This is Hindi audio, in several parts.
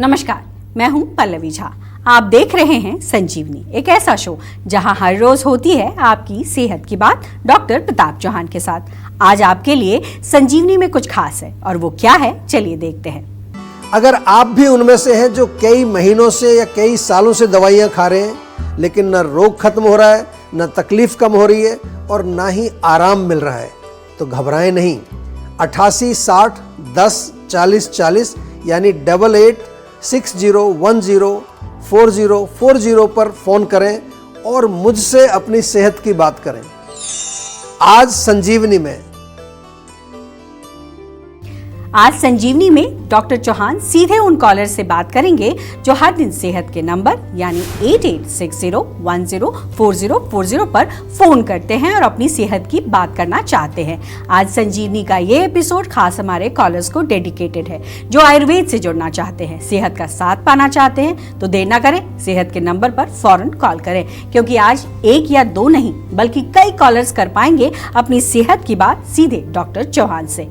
नमस्कार, मैं हूं पल्लवी झा। आप देख रहे हैं संजीवनी, एक ऐसा शो जहां हर रोज होती है आपकी सेहत की बात डॉक्टर प्रताप चौहान के साथ। आज आपके लिए संजीवनी में कुछ खास है और वो क्या है, चलिए देखते हैं। अगर आप भी उनमें से हैं जो कई महीनों से या कई सालों से दवाइयां खा रहे हैं लेकिन न रोग खत्म हो रहा है, न तकलीफ कम हो रही है और ना ही आराम मिल रहा है, तो घबराएं नहीं। 88 60 10 40 40 यानी 8860104040 पर फोन करें और मुझसे अपनी सेहत की बात करें। आज संजीवनी में डॉक्टर चौहान सीधे उन कॉलर से बात करेंगे जो हर दिन सेहत के नंबर यानी 8860104040 पर फोन करते हैं और अपनी सेहत की बात करना चाहते हैं। आज संजीवनी का ये एपिसोड खास हमारे कॉलर्स को डेडिकेटेड है जो आयुर्वेद से जुड़ना चाहते हैं, सेहत का साथ पाना चाहते हैं। तो देर ना करें, सेहत के नंबर पर फौरन कॉल करें, क्योंकि आज एक या दो नहीं बल्कि कई कॉलर्स कर पाएंगे अपनी सेहत की बात सीधे डॉक्टर चौहान से।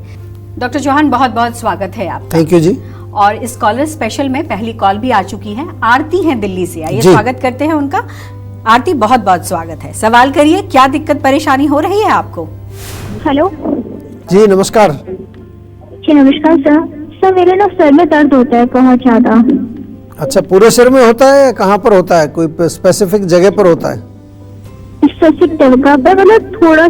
डॉक्टर चौहान, बहुत बहुत स्वागत है आपका। थैंक यू जी। और इस कॉलर स्पेशल में पहली कॉल भी आ चुकी है, आरती हैं दिल्ली से। आइए स्वागत करते हैं उनका। आरती, बहुत बहुत स्वागत है। सवाल करिए, क्या दिक्कत परेशानी हो रही है आपको? हेलो जी, नमस्कार। जी नमस्कार सर। मेरे ना सर में दर्द होता है बहुत ज्यादा। अच्छा, पूरे सिर में होता है या कहाँ पर होता है? कोई स्पेसिफिक जगह पर होता है? स्पेसिफिक जगह पर, मतलब थोड़ा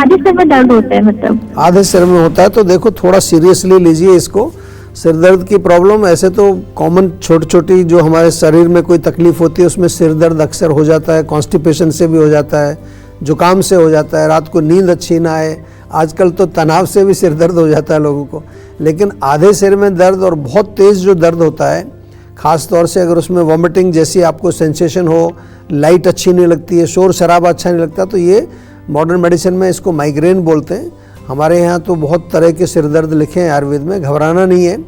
आधे सिर में दर्द होता है। मतलब आधे सिर में होता है तो देखो, थोड़ा सीरियसली लीजिए इसको। सिर दर्द की प्रॉब्लम ऐसे तो कॉमन छोटी छोटी जो हमारे शरीर में कोई तकलीफ होती है उसमें सिर दर्द अक्सर हो जाता है। कॉन्स्टिपेशन से भी हो जाता है, जुकाम से हो जाता है, रात को नींद अच्छी ना आए, आजकल तो तनाव से भी सिर दर्द हो जाता है लोगों को। लेकिन आधे सिर में दर्द और बहुत तेज़ जो दर्द होता है, ख़ास तौर से अगर उसमें वॉमिटिंग जैसी आपको सेंसेशन हो, लाइट अच्छी नहीं लगती है, शोर शराबा अच्छा नहीं लगता, तो ये मॉडर्न मेडिसिन में इसको माइग्रेन बोलते हैं। हमारे यहाँ तो बहुत तरह के सिर दर्द लिखे हैं आयुर्वेद में, घबराना नहीं है।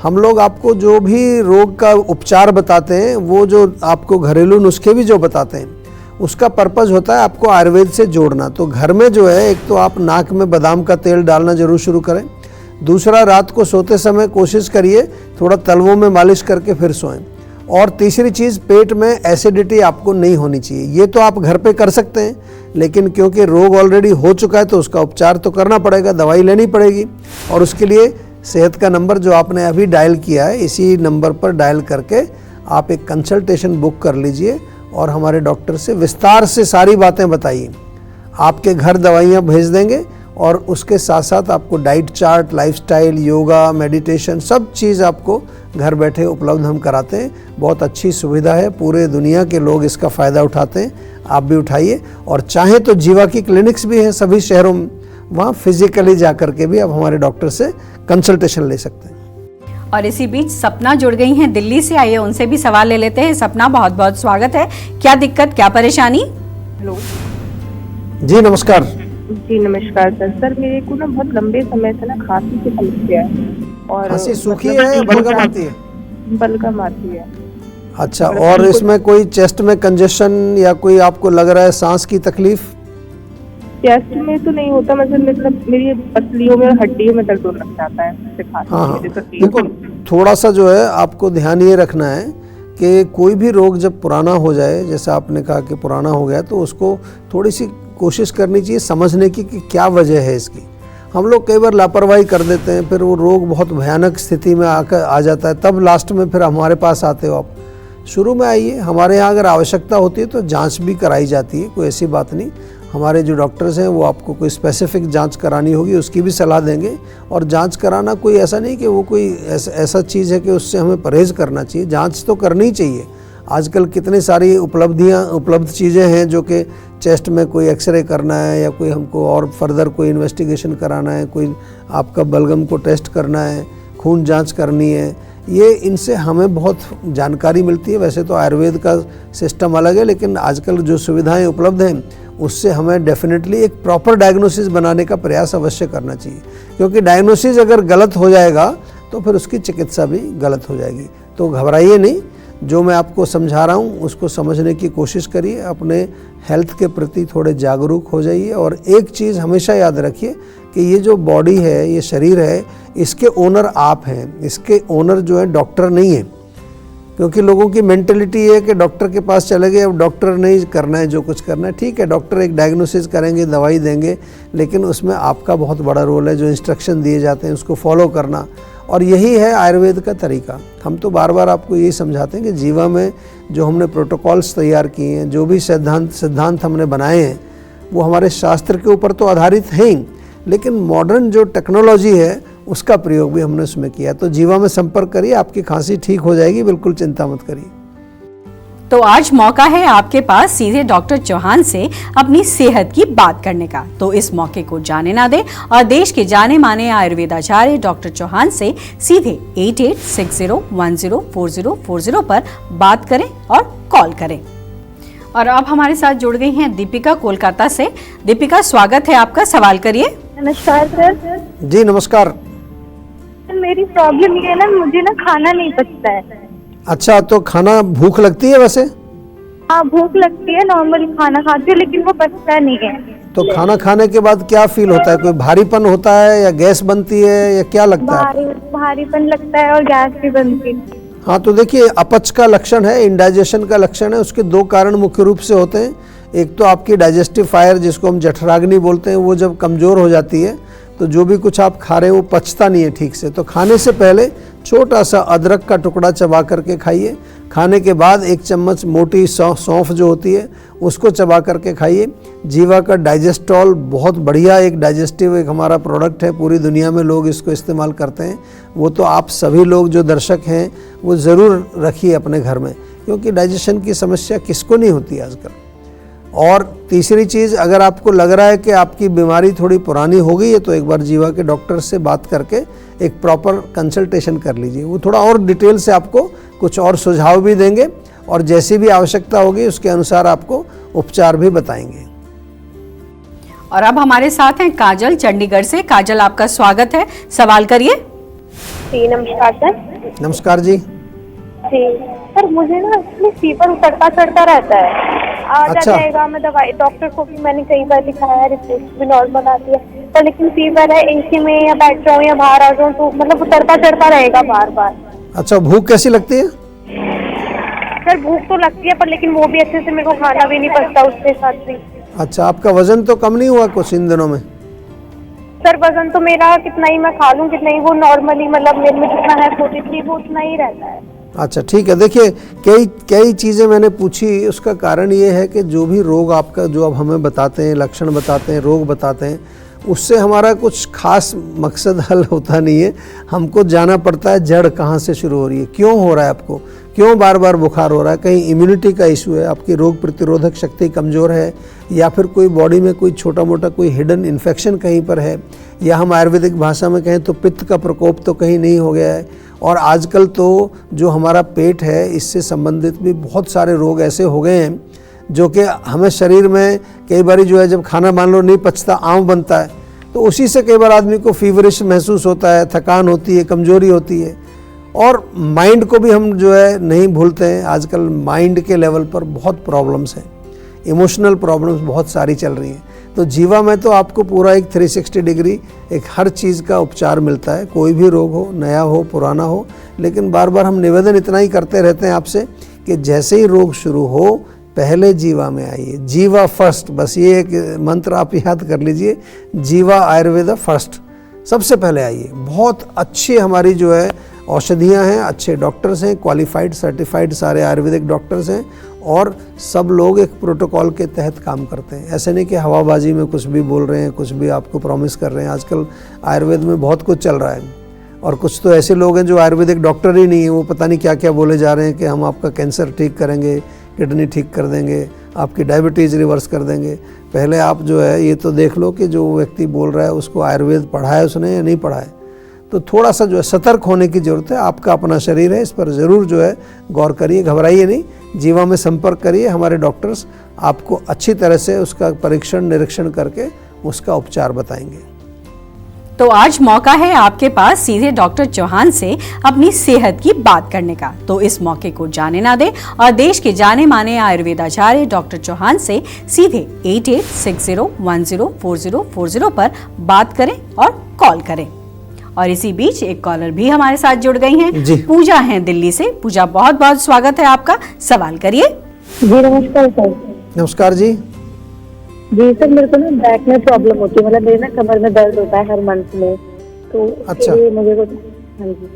हम लोग आपको जो भी रोग का उपचार बताते हैं, वो जो आपको घरेलू नुस्खे भी जो बताते हैं, उसका पर्पज़ होता है आपको आयुर्वेद से जोड़ना। तो घर में जो है, एक तो आप नाक में बादाम का तेल डालना जरूर शुरू करें। दूसरा, रात को सोते समय कोशिश करिए थोड़ा तलवों में मालिश करके फिर सोएं। और तीसरी चीज़, पेट में एसिडिटी आपको नहीं होनी चाहिए। ये तो आप घर पे कर सकते हैं, लेकिन क्योंकि रोग ऑलरेडी हो चुका है तो उसका उपचार तो करना पड़ेगा, दवाई लेनी पड़ेगी। और उसके लिए सेहत का नंबर जो आपने अभी डायल किया है, इसी नंबर पर डायल करके आप एक कंसल्टेशन बुक कर लीजिए और हमारे डॉक्टर से विस्तार से सारी बातें बताइए। आपके घर दवाइयाँ भेज देंगे और उसके साथ साथ आपको diet chart, lifestyle, yoga, meditation, सब चीज़ आपको घर बैठे उपलब्ध हम कराते हैं। बहुत अच्छी सुविधा है, पूरे दुनिया के लोग इसका फ़ायदा उठाते हैं, आप भी उठाइए। और चाहे तो जीवा की क्लिनिक्स भी हैं सभी शहरों में, वहाँ फिजिकली जा कर के भी आप हमारे डॉक्टर से कंसल्टेशन ले सकते हैं। और इसी बीच सपना जुड़ गई हैं दिल्ली से, आइए उनसे भी सवाल ले लेते हैं। सपना, बहुत बहुत स्वागत है। क्या दिक्कत, क्या परेशानी? हेलो जी नमस्कार। जी नमस्कार सर। मेरे को ना बहुत लंबे समय से ना खांसी की समस्या है। और खांसी सूखी है या बलगम आती है? बलगम आती है। अच्छा, और इसमें कोई चेस्ट में कंजेशन या कोई आपको लग रहा है सांस की तकलीफ? चेस्ट में तो नहीं होता, मतलब मेरी पसलियों में, हड्डियों में दर्द होने लग जाता है। हाँ, देखो थोड़ा सा जो है आपको ध्यान ये रखना है कि कोई भी रोग जब पुराना हो जाए, जैसे आपने कहा कि पुराना हो गया, तो उसको थोड़ी सी कोशिश करनी चाहिए समझने की कि क्या वजह है इसकी। हम लोग कई बार लापरवाही कर देते हैं, फिर वो रोग बहुत भयानक स्थिति में आ जाता है, तब लास्ट में फिर हमारे पास आते हो आप। शुरू में आइए, हमारे यहाँ अगर आवश्यकता होती है तो जांच भी कराई जाती है, कोई ऐसी बात नहीं। हमारे जो डॉक्टर्स हैं वो आपको कोई स्पेसिफिक जांच करानी होगी उसकी भी सलाह देंगे। और जांच कराना कोई ऐसा नहीं कि वो कोई ऐसा चीज़ है कि उससे हमें परहेज़ करना चाहिए, जांच तो करनी चाहिए। आजकल कितनी सारी उपलब्ध चीज़ें हैं जो कि चेस्ट में कोई एक्सरे करना है या कोई हमको और फर्दर कोई इन्वेस्टिगेशन कराना है, कोई आपका बलगम को टेस्ट करना है, खून जांच करनी है, ये इनसे हमें बहुत जानकारी मिलती है। वैसे तो आयुर्वेद का सिस्टम अलग है, लेकिन आजकल जो सुविधाएं उपलब्ध हैं उससे हमें डेफिनेटली एक प्रॉपर डायग्नोसिस बनाने का प्रयास अवश्य करना चाहिए, क्योंकि डायग्नोसिस अगर गलत हो जाएगा तो फिर उसकी चिकित्सा भी गलत हो जाएगी। तो घबराइए नहीं, जो मैं आपको समझा रहा हूँ उसको समझने की कोशिश करिए, अपने हेल्थ के प्रति थोड़े जागरूक हो जाइए। और एक चीज़ हमेशा याद रखिए कि ये जो बॉडी है, ये शरीर है, इसके ओनर आप हैं, इसके ओनर जो है डॉक्टर नहीं है। क्योंकि लोगों की मेंटेलिटी है कि डॉक्टर के पास चले गए, अब डॉक्टर नहीं करना है जो कुछ करना है। ठीक है, डॉक्टर एक डायग्नोसिस करेंगे, दवाई देंगे, लेकिन उसमें आपका बहुत बड़ा रोल है, जो इंस्ट्रक्शन दिए जाते हैं उसको फॉलो करना। और यही है आयुर्वेद का तरीका। हम तो बार बार आपको यही समझाते हैं कि जीवा में जो हमने प्रोटोकॉल्स तैयार किए हैं, जो भी सिद्धांत हमने बनाए हैं, वो हमारे शास्त्र के ऊपर तो आधारित हैं ही, लेकिन मॉडर्न जो टेक्नोलॉजी है उसका प्रयोग भी हमने उसमें किया। तो जीवा में संपर्क करिए, आपकी खांसी ठीक हो जाएगी, बिल्कुल चिंता मत करिए। तो आज मौका है आपके पास सीधे डॉक्टर चौहान से अपनी सेहत की बात करने का। तो इस मौके को जाने ना दें और देश के जाने माने आयुर्वेदाचार्य डॉक्टर चौहान से सीधे 8860104040 पर बात करें और कॉल करें। और अब हमारे साथ जुड़ गई हैं दीपिका कोलकाता से। दीपिका, स्वागत है आपका, सवाल करिए। नमस्कार सर। जी नमस्कार। मेरी प्रॉब्लम ये है ना, मुझे ना खाना नहीं पचता है। अच्छा, तो खाना भूख लगती है वैसे? हाँ, भूख लगती है, नॉर्मली खाना खाती हूँ, लेकिन वो पचता नहीं है। तो खाना खाने के बाद क्या फील होता है? कोई भारीपन होता है या गैस बनती है या क्या लगता है? भारीपन लगता है और गैस भी बनती है। हाँ, तो देखिए, अपच का लक्षण है, इंडाइजेशन का लक्षण है। उसके दो कारण मुख्य रूप से होते हैं। एक तो आपकी डाइजेस्टिव फायर, जिसको हम जठराग्नि बोलते हैं, वो जब कमज़ोर हो जाती है तो जो भी कुछ आप खा रहे हैं वो पचता नहीं है ठीक से। तो खाने से पहले छोटा सा अदरक का टुकड़ा चबा करके खाइए। खाने के बाद 1 चम्मच मोटी सौंफ जो होती है उसको चबा करके खाइए। जीवा का डाइजेस्टॉल बहुत बढ़िया एक डाइजेस्टिव एक हमारा प्रोडक्ट है, पूरी दुनिया में लोग इसको इस्तेमाल करते हैं। वो तो आप सभी लोग जो दर्शक हैं वो ज़रूर रखिए अपने घर में, क्योंकि डाइजेशन की समस्या किसको नहीं होती आजकल। और तीसरी चीज़, अगर आपको लग रहा है कि आपकी बीमारी थोड़ी पुरानी हो गई है तो एक बार जीवा के डॉक्टर से बात करके एक प्रॉपर कंसल्टेशन कर लीजिए। वो थोड़ा और डिटेल से आपको कुछ और सुझाव भी देंगे और जैसी भी आवश्यकता होगी उसके अनुसार आपको उपचार भी बताएंगे। और अब हमारे साथ हैं काजल चंडीगढ़ से। काजल, आपका स्वागत है, सवाल करिए। जी नमस्कार सर। नमस्कार जी। जी सर, मुझे ना इसमें फीवर उतरता चढ़ता रहता है। आ जाएगा, मैं दवाई डॉक्टर को भी मैंने कई बार दिखाया है, रिपोर्ट भी नॉर्मल आती है, पर लेकिन फीवर है, एसी में या बैठ जाऊँ या बाहर आ जाऊँ तो मतलब उतरता चढ़ता रहेगा बार बार। अच्छा, भूख कैसी लगती है? सर भूख तो लगती है, पर लेकिन वो भी अच्छे से मेरे को खाना भी नहीं पचता उसके साथ भी। अच्छा, आपका वजन तो कम नहीं हुआ कुछ इन दिनों में? सर वजन तो मेरा कितना ही मैं खा लूँ कितना ही, वो नॉर्मली मतलब मेरे में जितना है 43 वो उतना ही रहता है। अच्छा, ठीक है। देखिए, कई चीज़ें मैंने पूछी, उसका कारण ये है कि जो भी रोग आपका जो अब हमें बताते हैं, लक्षण बताते हैं, रोग बताते हैं, उससे हमारा कुछ खास मकसद हल होता नहीं है। हमको जाना पड़ता है जड़ कहाँ से शुरू हो रही है, क्यों हो रहा है आपको, क्यों बार बार बुखार हो रहा है। कहीं इम्यूनिटी का इशू है, आपकी रोग प्रतिरोधक शक्ति कमज़ोर है, या फिर कोई बॉडी में कोई छोटा मोटा कोई हिडन इन्फेक्शन कहीं पर है, या हम आयुर्वेदिक भाषा में कहें तो पित्त का प्रकोप तो कहीं नहीं हो गया है। और आजकल तो जो हमारा पेट है इससे संबंधित भी बहुत सारे रोग ऐसे हो गए हैं जो कि हमें शरीर में कई बार जो है जब खाना मान लो नहीं पचता, आम बनता है, तो उसी से कई बार आदमी को फीवरिश महसूस होता है, थकान होती है, कमज़ोरी होती है। और माइंड को भी हम जो है नहीं भूलते हैं। आजकल माइंड के लेवल पर बहुत प्रॉब्लम्स हैं, इमोशनल प्रॉब्लम्स बहुत सारी चल रही हैं। तो जीवा में तो आपको पूरा एक 360 डिग्री एक हर चीज़ का उपचार मिलता है, कोई भी रोग हो, नया हो, पुराना हो। लेकिन बार बार हम निवेदन इतना ही करते रहते हैं आपसे कि जैसे ही रोग शुरू हो पहले जीवा में आइए, जीवा फर्स्ट। बस ये एक मंत्र आप याद कर लीजिए, जीवा आयुर्वेदा फर्स्ट, सबसे पहले आइए। बहुत अच्छी हमारी जो है औषधियाँ हैं, अच्छे डॉक्टर्स हैं, क्वालिफाइड सर्टिफाइड सारे आयुर्वेदिक डॉक्टर्स हैं, और सब लोग एक प्रोटोकॉल के तहत काम करते हैं। ऐसे नहीं कि हवाबाजी में कुछ भी बोल रहे हैं, कुछ भी आपको प्रॉमिस कर रहे हैं। आजकल आयुर्वेद में बहुत कुछ चल रहा है, और कुछ तो ऐसे लोग हैं जो आयुर्वेदिक डॉक्टर ही नहीं है, वो पता नहीं क्या क्या बोले जा रहे हैं कि हम आपका कैंसर ठीक करेंगे, किडनी ठीक कर देंगे, आपकी डायबिटीज़ रिवर्स कर देंगे। पहले आप जो है ये तो देख लो कि जो व्यक्ति बोल रहा है उसको आयुर्वेद पढ़ा है उसने या नहीं पढ़ा है। तो थोड़ा सा जो है सतर्क होने की ज़रूरत है। आपका अपना शरीर है, इस पर ज़रूर जो है गौर करिए, घबराइए नहीं, जीवा में संपर्क करिए। हमारे डॉक्टर्स आपको अच्छी तरह से उसका परीक्षण निरीक्षण करके उसका उपचार बताएंगे। तो आज मौका है आपके पास सीधे डॉक्टर चौहान से अपनी सेहत की बात करने का। तो इस मौके को जाने ना दें और देश के जाने माने आयुर्वेदाचार्य डॉक्टर चौहान से सीधे 8860104040 पर बात करें और कॉल करें। और इसी बीच एक कॉलर भी हमारे साथ जुड़ गई हैं। जी। पूजा हैं दिल्ली से। पूजा, बहुत बहुत स्वागत है आपका, सवाल करिए। जी नमस्कार सर। नमस्कार जी। जी सर, मेरे को ना बैक में प्रॉब्लम होती है, मतलब मेरे ना कमर में दर्द होता है हर मंथ में, तो अच्छा। मुझे को हाँ जी।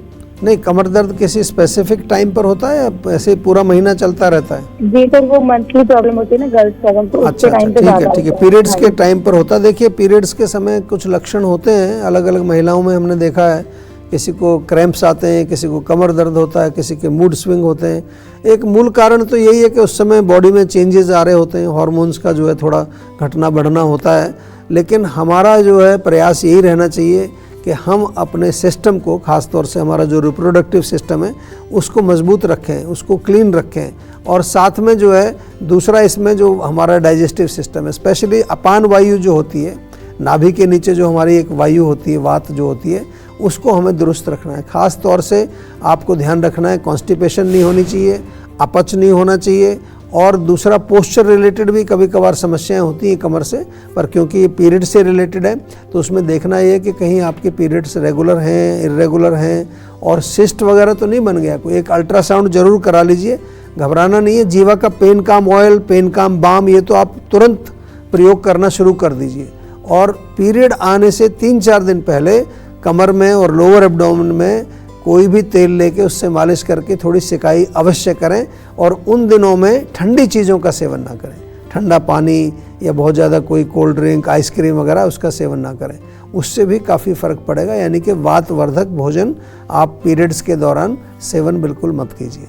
नहीं, कमर दर्द किसी स्पेसिफिक टाइम पर होता है या ऐसे पूरा महीना चलता रहता है? जी सर, वो मंथली प्रॉब्लम होती है ना, गर्ल्स प्रॉब्लम, तो अच्छा उसके टाइम पे ठीक है ज्यादा ठीक है, होता है। पीरियड्स हाँ के जी। टाइम पर होता है। देखिए, पीरियड्स के समय कुछ लक्षण होते हैं अलग अलग महिलाओं में, हमने देखा है। किसी को क्रैम्प्स आते हैं, किसी को कमर दर्द होता है, किसी के मूड स्विंग होते हैं। एक मूल कारण तो यही है कि उस समय बॉडी में चेंजेस आ रहे होते हैं, हार्मोन्स का जो है थोड़ा घटना बढ़ना होता है। लेकिन हमारा जो है प्रयास यही रहना चाहिए कि हम अपने सिस्टम को, ख़ास तौर से हमारा जो रिप्रोडक्टिव सिस्टम है उसको मजबूत रखें, उसको क्लीन रखें। और साथ में जो है दूसरा, इसमें जो हमारा डाइजेस्टिव सिस्टम है, स्पेशली अपान वायु जो होती है, नाभि के नीचे जो हमारी एक वायु होती है, वात जो होती है, उसको हमें दुरुस्त रखना है। ख़ास तौर से आपको ध्यान रखना है, कॉन्स्टिपेशन नहीं होनी चाहिए, अपच नहीं होना चाहिए। और दूसरा, पोस्चर रिलेटेड भी कभी कभार समस्याएं होती हैं कमर से, पर क्योंकि ये पीरियड से रिलेटेड है तो उसमें देखना ये है कि कहीं आपके पीरियड्स रेगुलर हैं, इरेगुलर हैं और सिस्ट वगैरह तो नहीं बन गया कोई। एक अल्ट्रासाउंड जरूर करा लीजिए, घबराना नहीं है। जीवा का पेन काम ऑयल, पेन काम बाम, ये तो आप तुरंत प्रयोग करना शुरू कर दीजिए। और पीरियड आने से 3-4 दिन पहले कमर में और लोअर एब्डोमेन में कोई भी तेल लेके उससे मालिश करके थोड़ी सिकाई अवश्य करें। और उन दिनों में ठंडी चीज़ों का सेवन ना करें, ठंडा पानी या बहुत ज़्यादा कोई कोल्ड ड्रिंक, आइसक्रीम वगैरह उसका सेवन ना करें, उससे भी काफ़ी फ़र्क पड़ेगा। यानी कि वातवर्धक भोजन आप पीरियड्स के दौरान सेवन बिल्कुल मत कीजिए।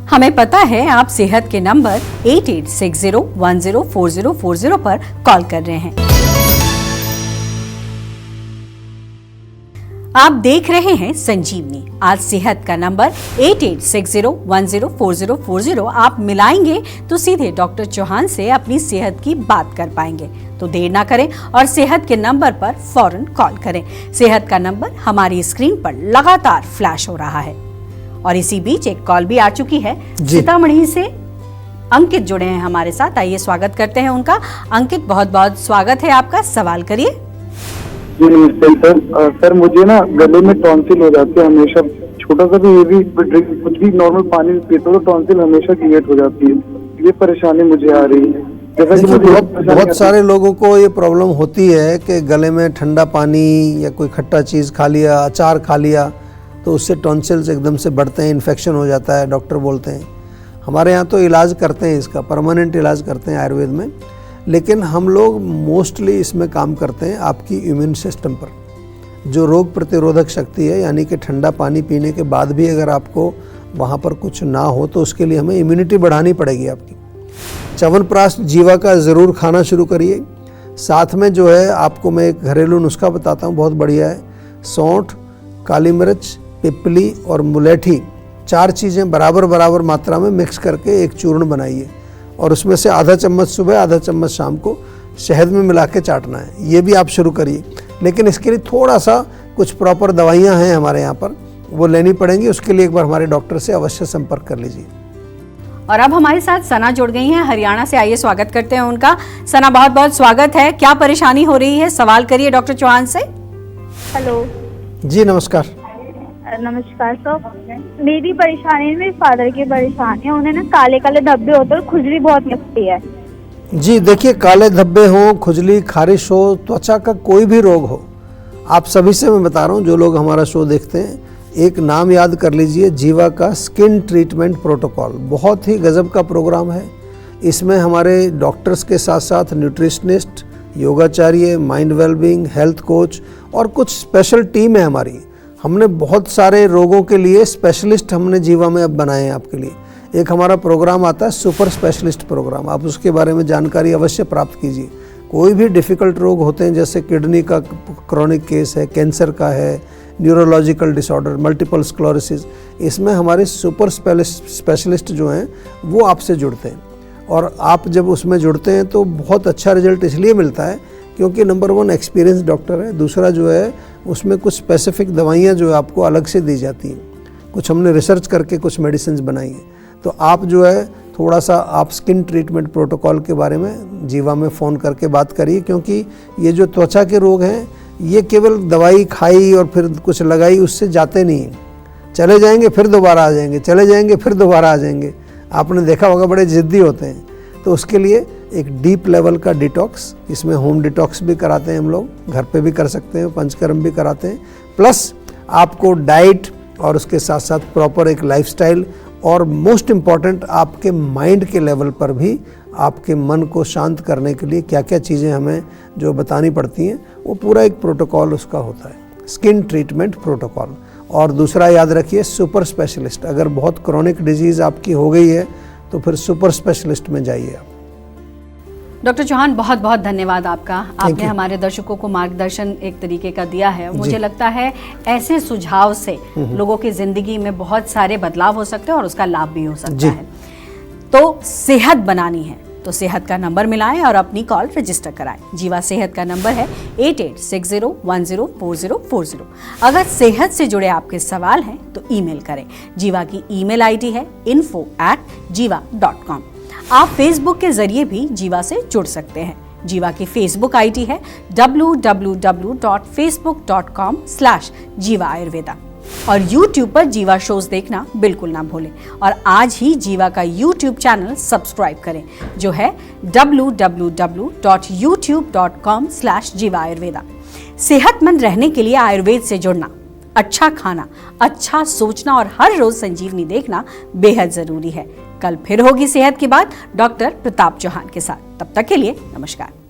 हमें पता है आप सेहत के नंबर 8860104040 पर कॉल कर रहे हैं। आप देख रहे हैं संजीवनी। आज सेहत का नंबर 8860104040 आप मिलाएंगे तो सीधे डॉक्टर चौहान से अपनी सेहत की बात कर पाएंगे। तो देर ना करें और सेहत के नंबर पर फौरन कॉल करें। सेहत का नंबर हमारी स्क्रीन पर लगातार फ्लैश हो रहा है। और इसी बीच एक कॉल भी आ चुकी है। सीतामढ़ी से अंकित जुड़े हैं हमारे साथ, आइए स्वागत करते हैं उनका। अंकित, बहुत बहुत स्वागत है आपका, सवाल करिए। जी नमस्ते सर। सर मुझे ना गले में टॉन्सिल हो जाती है हमेशा, छोटा सा भी ये भी ड्रिंक, कुछ भी नॉर्मल पानी पीता हूँ तो टॉन्सिल हमेशा क्रिएट हो जाती है। ये परेशानी मुझे आ रही है। जैसा कि मुझे बहुत सारे लोगों को ये प्रॉब्लम होती है कि गले में ठंडा पानी या कोई खट्टा चीज़ खा लिया, अचार खा लिया, तो उससे टॉन्सिल्स एकदम से बढ़ते हैं, इन्फेक्शन हो जाता है, डॉक्टर बोलते हैं। हमारे यहाँ तो इलाज करते हैं, इसका परमानेंट इलाज करते हैं आयुर्वेद में। लेकिन हम लोग मोस्टली इसमें काम करते हैं आपकी इम्यून सिस्टम पर, जो रोग प्रतिरोधक शक्ति है। यानी कि ठंडा पानी पीने के बाद भी अगर आपको वहाँ पर कुछ ना हो तो उसके लिए हमें इम्यूनिटी बढ़ानी पड़ेगी आपकी। च्यवनप्राश जीवा का ज़रूर खाना शुरू करिए। साथ में जो है आपको मैं एक घरेलू नुस्खा बताता हूँ, बहुत बढ़िया है। सौंठ, काली मिर्च, पिपली और मुलेठी, 4 चीज़ें बराबर बराबर मात्रा में मिक्स करके एक चूर्ण बनाइए और उसमें से आधा चम्मच सुबह, आधा चम्मच शाम को शहद में मिला के चाटना है। ये भी आप शुरू करिए। लेकिन इसके लिए थोड़ा सा कुछ प्रॉपर दवाइयाँ हैं हमारे यहाँ पर, वो लेनी पड़ेंगी। उसके लिए एक बार हमारे डॉक्टर से अवश्य संपर्क कर लीजिए। और अब हमारे साथ सना जुड़ गई हैं हरियाणा से, आइए स्वागत करते हैं उनका। सना, बहुत बहुत स्वागत है। क्या परेशानी हो रही है, सवाल करिए डॉक्टर चौहान से। हेलो जी नमस्कार। नमस्कार सर। मेरी परेशानी है, मेरे फादर की परेशानी है। उन्हें ना काले काले धब्बे होते हैं और खुजली बहुत लगती है। जी देखिए, काले धब्बे हो, खुजली, खारिश हो, त्वचा का कोई भी रोग हो, आप सभी से मैं बता रहा हूँ जो लोग हमारा शो देखते हैं, एक नाम याद कर लीजिए, जीवा का स्किन ट्रीटमेंट प्रोटोकॉल। बहुत ही गजब का प्रोग्राम है। इसमें हमारे डॉक्टर्स के साथ साथ न्यूट्रिशनिस्ट, योगाचार्य, माइंड वेलबींग, हेल्थ कोच और कुछ स्पेशल टीम है हमारी। हमने बहुत सारे रोगों के लिए स्पेशलिस्ट हमने जीवा में अब बनाए हैं आपके लिए। एक हमारा प्रोग्राम आता है सुपर स्पेशलिस्ट प्रोग्राम, आप उसके बारे में जानकारी अवश्य प्राप्त कीजिए। कोई भी डिफ़िकल्ट रोग होते हैं, जैसे किडनी का क्रॉनिक केस है, कैंसर का है, न्यूरोलॉजिकल डिसऑर्डर, मल्टीपल स्क्लेरोसिस, इसमें हमारे सुपर स्पेशलिस्ट जो हैं वो आपसे जुड़ते हैं। और आप जब उसमें जुड़ते हैं तो बहुत अच्छा रिजल्ट इसलिए मिलता है क्योंकि नंबर 1 एक्सपीरियंस डॉक्टर है, दूसरा जो है उसमें कुछ स्पेसिफिक दवाइयाँ जो है आपको अलग से दी जाती हैं, कुछ हमने रिसर्च करके कुछ मेडिसिन बनाई हैं। तो आप जो है थोड़ा सा आप स्किन ट्रीटमेंट प्रोटोकॉल के बारे में जीवा में फ़ोन करके बात करिए, क्योंकि ये जो त्वचा के रोग हैं ये केवल दवाई खाई और फिर कुछ लगाई उससे जाते नहीं हैं, चले जाएंगे फिर दोबारा आ जाएंगे, चले जाएंगे फिर दोबारा आ जाएंगे। आपने देखा होगा बड़े ज़िद्दी होते हैं। तो उसके लिए एक डीप लेवल का डिटॉक्स, इसमें होम डिटॉक्स भी कराते हैं हम लोग, घर पे भी कर सकते हैं, पंचकर्म भी कराते हैं, प्लस आपको डाइट और उसके साथ साथ प्रॉपर एक लाइफस्टाइल और मोस्ट इम्पॉर्टेंट आपके माइंड के लेवल पर भी आपके मन को शांत करने के लिए क्या क्या चीज़ें हमें जो बतानी पड़ती हैं, वो पूरा एक प्रोटोकॉल उसका होता है, स्किन ट्रीटमेंट प्रोटोकॉल। और दूसरा याद रखिए, सुपर स्पेशलिस्ट, अगर बहुत क्रोनिक डिजीज़ आपकी हो गई है तो फिर सुपर स्पेशलिस्ट में जाइए आप। डॉक्टर चौहान, बहुत बहुत धन्यवाद आपका। आपने हमारे दर्शकों को मार्गदर्शन एक तरीके का दिया है। मुझे लगता है ऐसे सुझाव से लोगों की जिंदगी में बहुत सारे बदलाव हो सकते हैं और उसका लाभ भी हो सकता है। तो सेहत बनानी है तो सेहत का नंबर मिलाएं और अपनी कॉल रजिस्टर कराएं। जीवा सेहत का नंबर है 8860104040। अगर सेहत से जुड़े आपके सवाल हैं तो ईमेल करें। जीवा की ईमेल आईडी है info@jiva.com। आप फेसबुक के जरिए भी जीवा से जुड़ सकते हैं। जीवा की फेसबुक आईडी है www.facebook.com/jiva ayurveda। और YouTube पर जीवा शोज देखना बिल्कुल ना भूलें और आज ही जीवा का YouTube चैनल सब्सक्राइब करें जो है www.youtube.com/jiva ayurveda। सेहतमंद रहने के लिए आयुर्वेद से जुड़ना, अच्छा खाना, अच्छा सोचना और हर रोज संजीवनी देखना बेहद जरूरी है। कल फिर होगी सेहत की बात डॉक्टर प्रताप चौहान के साथ। तब तक के लिए नमस्कार।